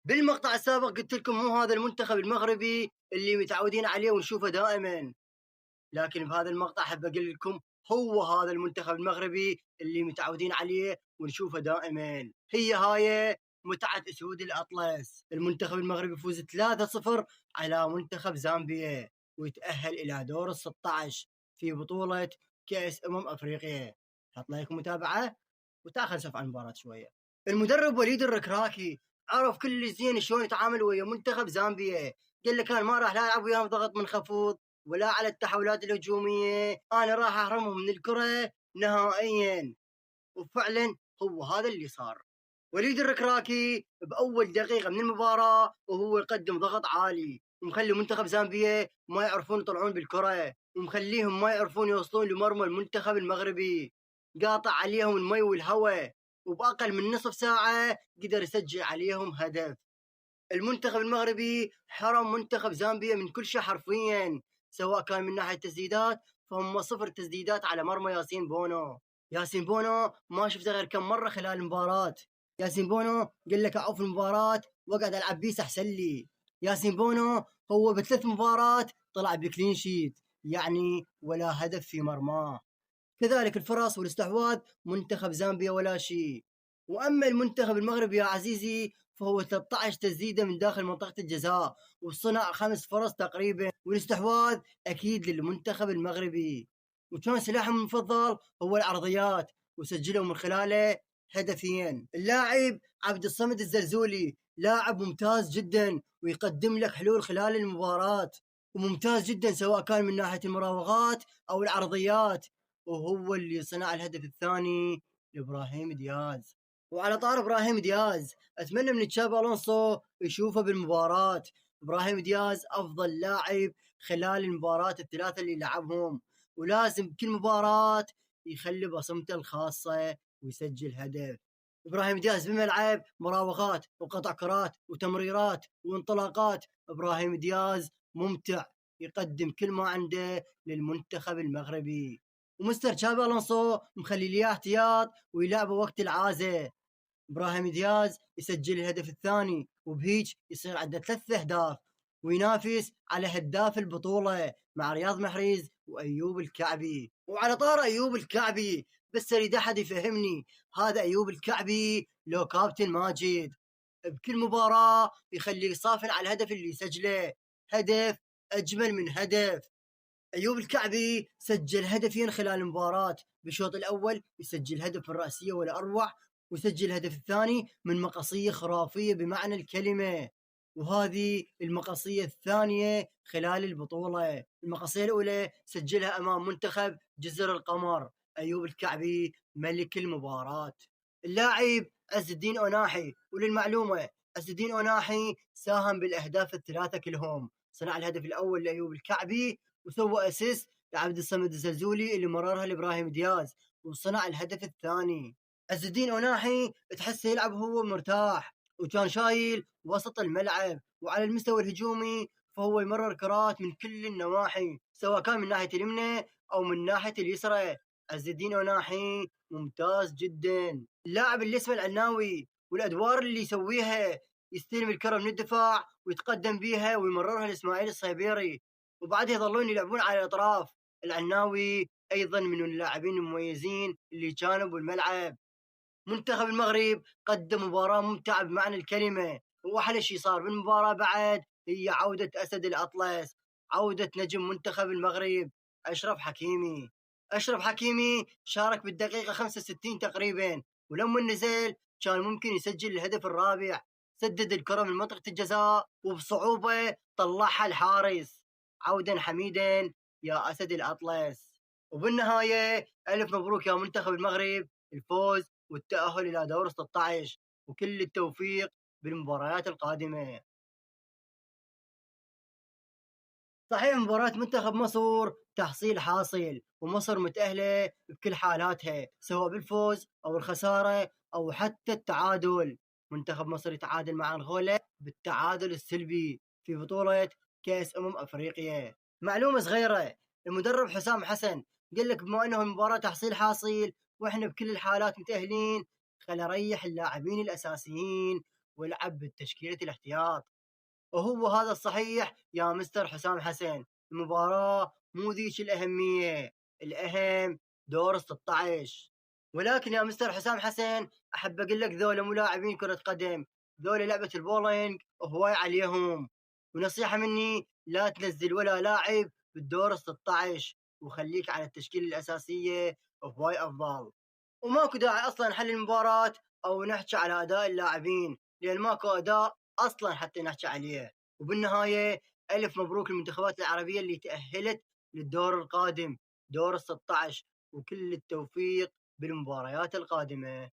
بالمقطع السابق قلت لكم مو هذا المنتخب المغربي اللي متعودين عليه ونشوفه دائما، لكن بهذا المقطع حاب اقول لكم هو هذا المنتخب المغربي اللي متعودين عليه ونشوفه دائما. هي هاي متعة اسود الاطلس. المنتخب المغربي يفوز 3-0 على منتخب زامبيا ويتأهل الى دور ال 16 في بطولة كأس افريقيا. حط لكم متابعة وتاخذ نشوف عن المباراة شوية. المدرب وليد الركراكي عرف كل زين شلون يتعامل ويا منتخب زامبيا. قال لك انا ما راح لا العب وياهم ضغط منخفض ولا على التحولات الهجوميه، انا راح احرمهم من الكره نهائيا. وفعلا هو هذا اللي صار. وليد الركراكي باول دقيقه من المباراه وهو يقدم ضغط عالي ومخلي منتخب زامبيا ما يعرفون يطلعون بالكره ومخليهم ما يعرفون يوصلون لمرمى المنتخب المغربي. قاطع عليهم المي والهواء وباقل من نصف ساعه قدر يسجل عليهم هدف. المنتخب المغربي حرم منتخب زامبيا من كل شيء حرفيا، سواء كان من ناحيه تسديدات فهم 0 تسديدات على مرمى ياسين بونو. ياسين بونو ما شفته غير كم مره خلال المباراه. ياسين بونو قال لك اعوف المباراه واقعد العب بيس احسن لي. ياسين بونو هو بثلاث مباراه طلع بكلين شيت، يعني ولا هدف في مرماه. كذلك الفرص والاستحواذ منتخب زامبيا ولا شيء. واما المنتخب المغربي يا عزيزي فهو 13 تسديده من داخل منطقه الجزاء وصنع 5 فرص تقريبا، والاستحواذ اكيد للمنتخب المغربي. وكان سلاحهم المفضل هو العرضيات وسجلوا من خلاله هدفين. اللاعب عبد الصمد الزلزولي لاعب ممتاز جدا ويقدم لك حلول خلال المباراة، وممتاز جدا سواء كان من ناحية المراوغات أو العرضيات، وهو اللي صنع الهدف الثاني لإبراهيم دياز. وعلى طار إبراهيم دياز أتمنى من تشابي ألونسو يشوفه بالمباراة. إبراهيم دياز أفضل لاعب خلال المباراة الثلاثة اللي لعبهم، ولازم كل مباراة يخلي بصمته الخاصة ويسجل هدف. إبراهيم دياز بالملعب مراوغات وقطع كرات وتمريرات وانطلاقات. إبراهيم دياز ممتع، يقدم كل ما عنده للمنتخب المغربي. ومستر تشابي الونسو مخلي ليه احتياط ويلعبه وقت العازه. ابراهيم دياز يسجل الهدف الثاني وبهيج يصير عنده 3 اهداف وينافس على هداف البطوله مع رياض محرز وايوب الكعبي. وعلى طار ايوب الكعبي بس اريد احد يفهمني، هذا ايوب الكعبي لو كابتن ماجد بكل مباراه يخليه يصافن على الهدف اللي يسجله، هدف اجمل من هدف. ايوب الكعبي سجل هدفين خلال المباراه، بالشوط الاول يسجل هدف من راسيه ولا اروع، وسجل الهدف الثاني من مقصيه خرافيه بمعنى الكلمه. وهذه المقصيه الثانيه خلال البطوله. المقصيه الاولى سجلها امام منتخب جزر القمر. ايوب الكعبي ملك المباراه. اللاعب عز الدين اوناحي، وللمعلومه عز الدين اوناحي ساهم بالاهداف الثلاثه كلهم، صنع الهدف الاول لايوب الكعبي وسوى اسيست لعبد الصمد الزلزولي اللي مررها لابراهيم دياز وصنع الهدف الثاني. عز الدين اوناحي تحسه يلعب هو مرتاح وكان شايل وسط الملعب، وعلى المستوى الهجومي فهو يمرر كرات من كل النواحي سواء كان من ناحيه اليمنى او من ناحيه اليسرى. عز الدين اوناحي ممتاز جدا. اللاعب اللي اسمه العناوي والادوار اللي يسويها، يستلم الكره من الدفاع ويتقدم بيها ويمررها لاسماعيل الصيبيري وبعدها يظلون يلعبون على الاطراف. العناوي ايضا من اللاعبين المميزين اللي كانوا بالملعب. منتخب المغرب قدم مباراة ممتعة بمعنى الكلمة، واحلى شيء صار بالمباراة بعد هي عودة اسد الاطلس، عودة نجم منتخب المغرب اشرف حكيمي. اشرف حكيمي شارك بالدقيقة 65 تقريبا، ولما نزل كان ممكن يسجل الهدف الرابع. سدد الكرة من منطقة الجزاء وبصعوبة طلعها الحارس. عودا حميدا يا اسد الاطلس. وبالنهاية الف مبروك يا منتخب المغرب الفوز والتأهل إلى دور 16، وكل التوفيق بالمباريات القادمة. صحيح مباراة منتخب مصر تحصيل حاصل، ومصر متأهلة بكل حالاتها سواء بالفوز أو الخسارة أو حتى التعادل. منتخب مصر يتعادل مع أنغولا بالتعادل السلبي في بطولة كأس أفريقيا. معلومة صغيرة، المدرب حسام حسن قال لك بما أنه المباراة تحصيل حاصل وإحنا بكل الحالات متأهلين، خل أريح اللاعبين الأساسيين والعب بالتشكيلة الاحتياط. وهو هذا الصحيح يا مستر حسام حسن. المباراة مو ذيك الأهمية، الأهم دور ال16. ولكن يا مستر حسام حسن أحب أقول لك ذولا ملاعبين كرة قدم، ذولا لعبة البولينج هواي عليهم. ونصيحة مني لا تنزل ولا لاعب بالدور ال16 وخليك على التشكيلة الأساسية هواي أفضل. وماكو داعي أصلا نحل المباراة أو نحكي على أداء اللاعبين، لأن ماكو أداء أصلا حتى نحكي عليه. وبالنهاية ألف مبروك للمنتخبات العربية اللي تأهلت للدور القادم، دور ال16، وكل التوفيق بالمباريات القادمة.